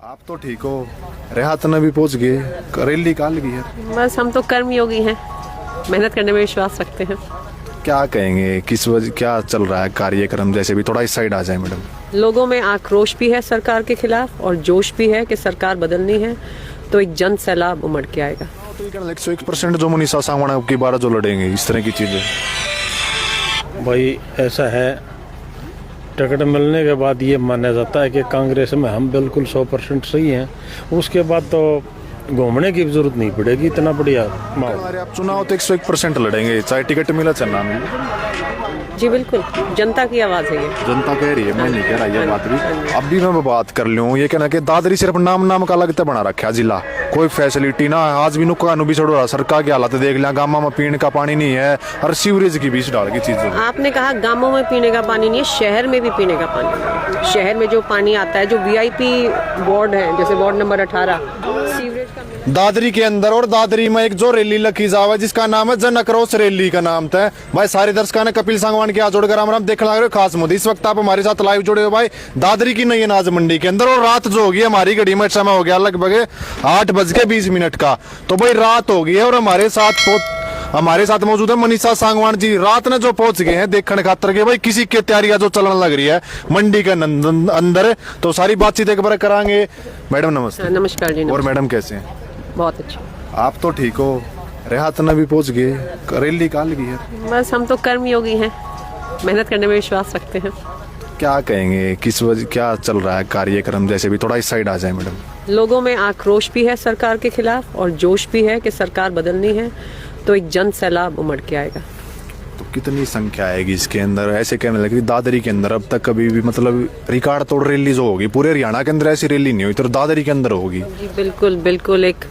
आप तो ठीक हो। रेहात ने भी पहुंच गए, रैली काल गई है। बस हम तो कर्मयोगी हैं, मेहनत करने में विश्वास रखते हैं। क्या कहेंगे, किस वजह क्या चल रहा है कार्यक्रम? जैसे भी थोड़ा इस साइड आ जाए मैडम। लोगों में आक्रोश भी है सरकार के खिलाफ और जोश भी है कि सरकार बदलनी है, तो एक जन सैलाब उमड़ के आएगा। तो ये कहना 101% जो मनीषा सांगवान की बारह जो लड़ेंगे, इस तरह की चीजें। भाई ऐसा है, टिकट मिलने के बाद ये माना जाता है कि कांग्रेस में हम बिल्कुल 100% सही हैं। उसके बाद तो घूमने की जरूरत नहीं पड़ेगी, इतना बढ़िया माहौल। अरे आप चुनाव तो 101% लड़ेंगे, चाहे टिकट मिला चाहे ना मिले। जी बिल्कुल, जनता की आवाज है ये। जनता कह रही है, मैं नहीं कह रहा ये बात भी। अब भी मैं बात कर लूँ, ये कहना कि दादरी सिर्फ नाम का लगता बना रखा है जिला, कोई फैसिलिटी ना। आज भी नुक्का भी छोड़ रहा, सरकार की हालत देख लिया, गाँव में पीने का पानी नहीं है और सीवरेज की बीच डाल की चीजें। आपने कहा गांवों में पीने का पानी नहीं है, शहर में भी पीने का पानी नहीं है। शहर में जो पानी आता है, जो वीआईपी वार्ड है, जैसे वार्ड नंबर 18, सीवरेज का दादरी के अंदर और दादरी में एक जो रैली लगी जावा जिसका नाम है जन आक्रोश रैली का नाम था। भाई सारे दर्शकों ने कपिल सांगवान के हाथ जोड़कर हम देखने लग रहे हो खास मोदी। इस वक्त आप हमारे साथ लाइव जुड़े हो भाई दादरी की नई अनाज मंडी के अंदर, और रात जो होगी हमारी घड़ी में समय हो गया लगभग 8:20 का। तो भाई रात हो गई है और हमारे साथ मौजूद है मनीषा सांगवान जी। रात ने जो पहुंच गए हैं देखने खातर के भाई किसी की तैयारियां जो चलने लग रही है मंडी के अंदर। तो सारी बातचीत एक बार करांगे। मैडम नमस्ते। नमस्कार जी। और मैडम कैसे हैं? बहुत अच्छे। आप तो ठीक हो। रेहात ने भी पहुंच गए, रैली काल गई है। बस हम तो कर्मयोगी हैं, मेहनत करने में विश्वास रखते हैं। क्या कहेंगे, किस वजह क्या चल रहा है कार्यक्रम? जैसे भी थोड़ा इस साइड आ जाए मैडम। लोगों में आक्रोश भी है सरकार के खिलाफ और जोश भी है कि सरकार बदलनी है, तो एक जन सैलाब उमड़ के आएगा। तो कितनी संख्या आएगी इसके अंदर? ऐसे कहने लगे दादरी के अंदर अब तक कभी भी मतलब रिकॉर्ड तोड़ रैली जो होगी, पूरे हरियाणा के अंदर ऐसी रैली नहीं हुई, तो दादरी के अंदर होगी। जी बिल्कुल बिल्कुल, एक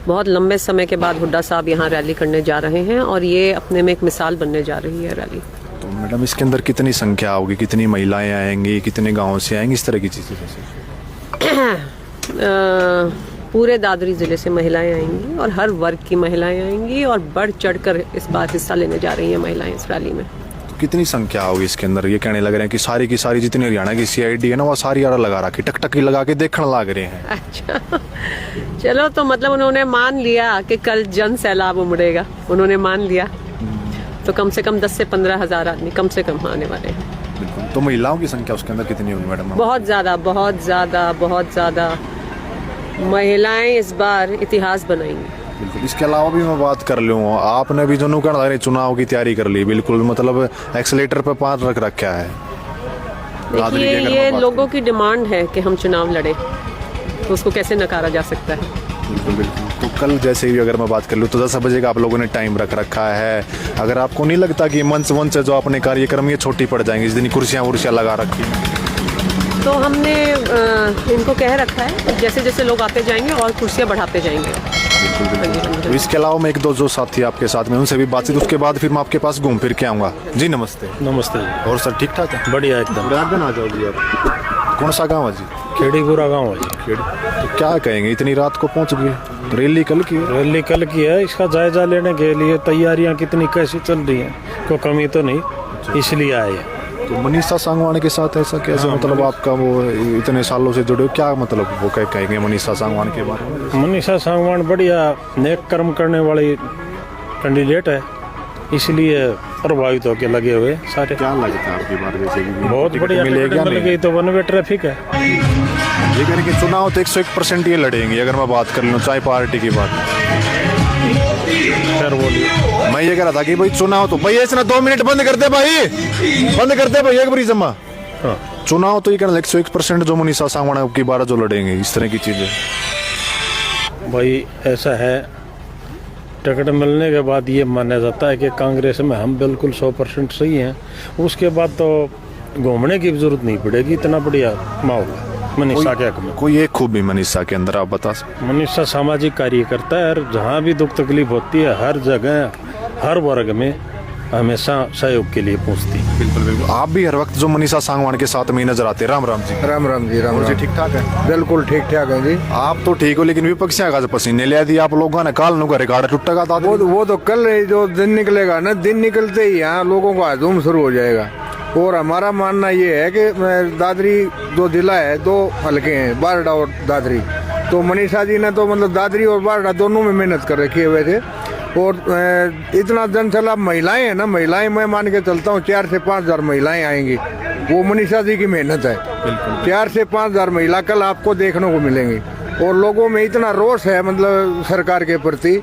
बहुत लंबे समय के बाद हुड्डा साहब यहाँ रैली करने जा रहे हैं और ये अपने में एक मिसाल बनने जा रही है रैली। तो मैडम इसके अंदर कितनी संख्या होगी, कितनी महिलाएं आएंगी, कितने गाँव से आएंगी, इस तरह की चीजें? पूरे दादरी जिले से महिलाएं आएंगी और हर वर्ग की महिलाएं आएंगी और बढ़ चढ़कर इस बार हिस्सा लेने जा रही हैं महिलाएं इस रैली में। तो कितनी संख्या होगी इसके अंदर? ये कहने लग रहे हैं कि सारी की सारी जितनी हरियाणा की CID है ना, वो सारी आरा लगा रखी, टकटकी लगा के देखने लग रहे हैं। अच्छा चलो, तो मतलब उन्होंने मान लिया कि कल जन सैलाब उमड़ेगा, उन्होंने मान लिया, तो कम से कम 10 से 15 हजार आदमी कम से कम आने वाले हैं। बिल्कुल। तो महिलाओं की संख्या उसके अंदर कितनी होगी मैडम? बहुत ज्यादा बहुत ज्यादा बहुत ज्यादा महिलाएं इस बार इतिहास बनाएंगी। बिल्कुल। इसके अलावा भी मैं बात कर लूँ, आपने भी जो नुकड़ चुनाव की तैयारी कर ली, बिल्कुल मतलब एक्सीलेटर पे पांच रख रखा है। देखिए, ये लोगों की डिमांड है कि हम चुनाव लड़े, तो उसको कैसे नकारा जा सकता है? बिल्कुल बिल्कुल। तो कल जैसे भी अगर मैं बात कर लूँ तो 10 बजे का आप लोगों ने टाइम रख रखा है। अगर आपको नहीं लगता कि मंच वंच जो अपने कार्यक्रम ये छोटी पड़ जाएंगी, इस दिन कुर्सियाँ वुर्सियाँ लगा रखी हैं, तो हमने इनको कह रखा है जैसे जैसे लोग आते जाएंगे और कुर्सियाँ बढ़ाते जाएंगे। तो इसके अलावा मैं एक दो जो साथी आपके साथ में उनसे भी बातचीत, उसके बाद फिर मैं आपके पास घूम फिर के आऊँगा। जी नमस्ते। नमस्ते जी। और सर ठीक ठाक है? बढ़िया एकदम। दिन आ जाओगी आप? कौन सा गाँव है जी? खेड़ीपुरा गाँव है जी। खेड़ी। तो क्या कहेंगे, इतनी रात को पहुँच गए, रैली कल की है? रैली कल की है, इसका जायजा लेने के लिए तैयारियां कितनी कैसी चल रही हैं, कोई कमी तो नहीं, इसलिए आए हैं। तो मनीषा सांगवान के साथ ऐसा कैसे, मतलब आपका वो इतने सालों से जुड़े हो, क्या मतलब वो कहेंगे मनीषा सांगवान के बारे में? मनीषा सांगवान बढ़िया नेक कर्म करने वाली कैंडिडेट है, इसलिए प्रभावित होकर लगे हुए सारे। क्या लगता है आपकी बार जैसे बहुत बढ़िया मिल गई तो वन वे ट्रैफिक है। ये करें कि चुनाव तो 101% ये लड़ेंगे। अगर मैं बात कर लूँ चाहे पार्टी की बात, सर बोलिए। मैं ये कह रहा था कि भाई चुनाव तो भाई ऐसे ना 2 मिनट बंद करते भाई, बंद करते भाई एक बारी जमा। हाँ। चुनाव तो ये कहना 101% जो मनीषा सांगवान की बारह जो लड़ेंगे, इस तरह की चीजें। भाई ऐसा है, टिकट मिलने के बाद ये माना जाता है कि कांग्रेस में हम बिल्कुल 100% सही हैं। उसके बाद तो घूमने की जरूरत नहीं पड़ेगी, इतना बढ़िया माहौल है मनीषा के हक में। कोई एक खूबी मनीषा के अंदर आप बता सकते? मनीषा सामाजिक कार्य करता है और जहाँ भी दुख तकलीफ होती है हर जगह हर वर्ग में हमेशा सहयोग के लिए पहुँचती है। बिल्कुल बिल्कुल। आप भी हर वक्त जो मनीषा सांगवान के साथ में नजर आते हैं। राम राम जी। राम राम जी। राम और जी राम। ठीक ठाक है? बिल्कुल ठीक ठाक है जी। आप तो ठीक हो, लेकिन विपक्षियों का पसीने ले दी आप लोगों ने, काल नु का रिकॉर्ड टूटेगा था। वो तो कल जो दिन निकलेगा ना, दिन निकलते ही यहाँ लोगों का हजूम शुरू हो जाएगा। और हमारा मानना ये है कि दादरी जो जिला है 2 हल्के हैं, बारडा और दादरी। तो मनीषा जी ने तो मतलब दादरी और बारडा दोनों में मेहनत कर रखी है वैसे। और इतना जनसैलाब महिलाएं हैं ना, महिलाएं मैं मान के चलता हूँ 4 से 5 हज़ार महिलाएं आएंगी। वो मनीषा जी की मेहनत है। 4 से 5 हज़ार महिला कल आपको देखने को मिलेंगी। और लोगों में इतना रोष है मतलब सरकार के प्रति,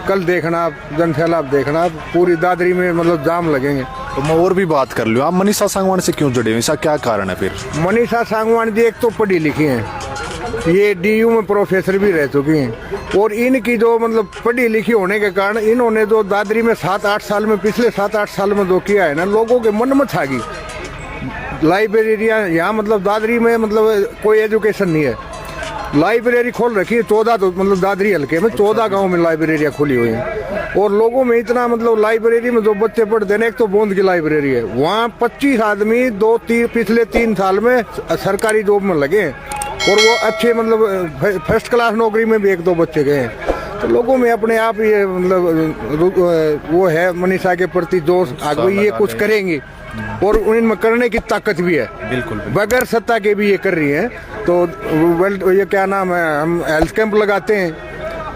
कल देखना आप जनसैलाब देखना, पूरी दादरी में मतलब जाम लगेंगे। तो मैं और भी बात कर लूँ, आप मनीषा सांगवान से क्यों जुड़े हो, ऐसा क्या कारण है फिर? मनीषा सांगवान जी एक तो पढ़ी लिखी हैं, ये DU में प्रोफेसर भी रह चुकी हैं। और इनकी जो मतलब पढ़ी लिखी होने के कारण इन्होंने जो दादरी में 7-8 साल में, पिछले 7-8 साल में जो किया है ना, लोगों के मन में छा गई। लाइब्रेरियाँ यहाँ मतलब दादरी में मतलब कोई एजुकेशन नहीं है, लाइब्रेरी खोल रखी है 14, तो मतलब दादरी हल्के में 14 गांव में लाइब्रेरियाँ खुली हुई हैं। और लोगों में इतना मतलब लाइब्रेरी में जो बच्चे पढ़ते हैं, एक तो बूंद की लाइब्रेरी है, वहाँ 25 आदमी पिछले 3 साल में सरकारी जॉब में लगे हैं। और वो अच्छे मतलब फर्स्ट क्लास नौकरी में भी 1-2 बच्चे गए हैं। तो लोगों में अपने आप ये मतलब वो है मनीषा के प्रति जोश आ गई, ये कुछ करेंगी। और उनमें करने की ताकत भी है, बिल्कुल बगैर सत्ता के भी ये कर रही हैं। तो ये क्या नाम है, हम हेल्थ कैंप लगाते हैं।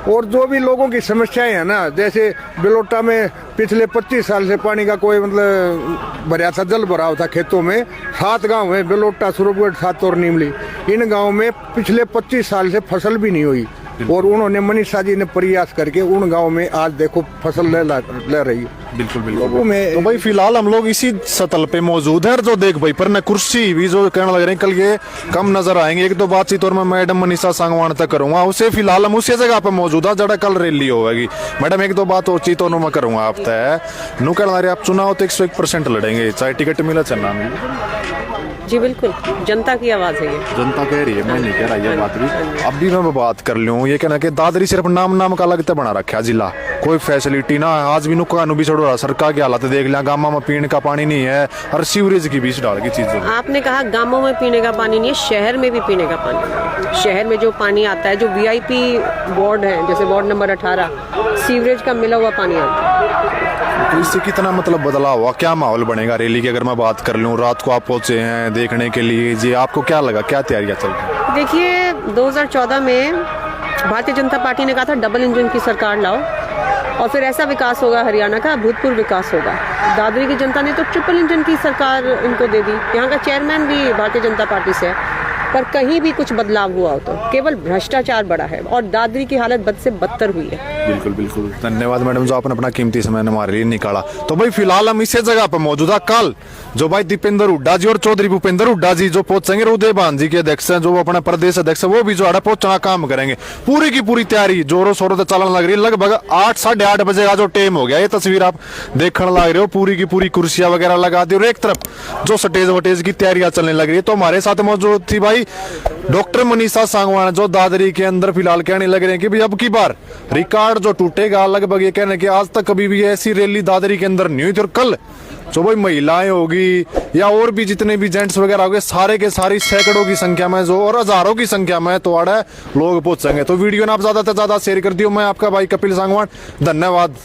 और जो भी लोगों की समस्याएं हैं ना, जैसे बिलोटा में पिछले 25 साल से पानी का कोई मतलब भरा था, जल भराव था खेतों में। 7 गांव है, बिलोटा, स्वरूपगढ़, सात और नीमली। इन गांव में पिछले 25 साल से फसल भी नहीं हुई। और उन्होंने मनीषा जी ने प्रयास करके उन गांव में आज देखो फसल ले रही है। बिल्कुल लोगों में। तो भाई फिलहाल हम लोग इसी सतल पे मौजूद है, और जो देख भाई पर न कुर्सी भी जो कहने लग रहे हैं कल ये कम नजर आएंगे। एक दो बातचीत और मैं मैडम मनीषा सांगवान तक करूंगा, उसे फिलहाल हम उसी जगह पे मौजूद है जड़ा कल रैली होगी। मैडम एक दो बात और चीत मैं करूंगा आप तय नु कहने लग रहे आप चुनाव तो 101% लड़ेंगे, चाहे टिकट मिला चलना मिले। जी बिल्कुल, जनता की आवाज़ है ये। जनता कह रही है, मैं नहीं कह रहा ये बात भी। अब भी मैं बात कर लूँ, ये कहना कि दादरी सिर्फ नाम का लगता बना रखा जिला, कोई फैसिलिटी ना। आज भी नुका भी छोड़ रहा, सरकार की हालत देख लिया, गाँव में पीने का पानी नहीं है और सीवरेज की बीच डाल की चीज़। आपने कहा गांवों में पीने का पानी नहीं है, शहर में भी पीने का पानी नहीं है। शहर में जो पानी आता है, जो VIP वार्ड है, जैसे वार्ड नंबर 18, सीवरेज का मिला हुआ पानी आता है। तो इससे कितना मतलब बदलाव हुआ, क्या माहौल बनेगा रैली की? अगर मैं बात कर लूँ, रात को आप पहुंचे हैं देखने के लिए जी, आपको क्या लगा, क्या तैयारियां चल रही हैं? देखिए 2014 में भारतीय जनता पार्टी ने कहा था डबल इंजन की सरकार लाओ और फिर ऐसा विकास होगा, हरियाणा का अभूतपूर्व विकास होगा। दादरी की जनता ने तो ट्रिपल इंजन की सरकार इनको दे दी। यहाँ का चेयरमैन भी भारतीय जनता पार्टी से है, पर कहीं भी कुछ बदलाव हुआ हो तो केवल भ्रष्टाचार बढ़ा है और दादरी की हालत बद से बदतर हुई है। बिल्कुल बिल्कुल, धन्यवाद मैडम जो आपने अपना कीमती समय हमारे लिए निकाला। तो भाई फिलहाल हम इसी जगह पर मौजूदा, कल जो भाई दीपेंद्र हुड्डा जी और चौधरी भूपेंद्र हुड्डा जी जो पहुंचेंगे, उदयभान जी के अध्यक्ष हैं, जो अपना प्रदेश अध्यक्ष है, वो भी जो है पहुंचना काम करेंगे। पूरी की पूरी तैयारी जोरों शोरों से चलने लग रही है। लगभग 8 साढ़े 8 बजे का जो टाइम हो गया, ये तस्वीर आप देखने लग रहे हो। पूरी की पूरी कुर्सियां वगैरह लगा दी और एक तरफ जो स्टेज वटेज की तैयारियां चलने लग रही है। तो हमारे साथ मौजूद थी भाई डॉक्टर मनीषा सांगवान, जो दादरी के अंदर फिलहाल कहने लग रहे हैं कि भाई अब की बार रिकॉर्ड जो टूटेगा। लगभग ये कहने कि आज तक कभी भी ऐसी रैली दादरी के अंदर नहीं हुई थी। और कल जो भाई महिलाएं होगी या और भी जितने भी जेंट्स वगैरह हो गए, सारे के सारी सैकड़ों की संख्या में जो और हजारों की संख्या में तो लोग पहुंचेंगे। तो वीडियो ना आप ज्यादा से ज्यादा शेयर कर दियो। मैं आपका भाई कपिल सांगवान, धन्यवाद।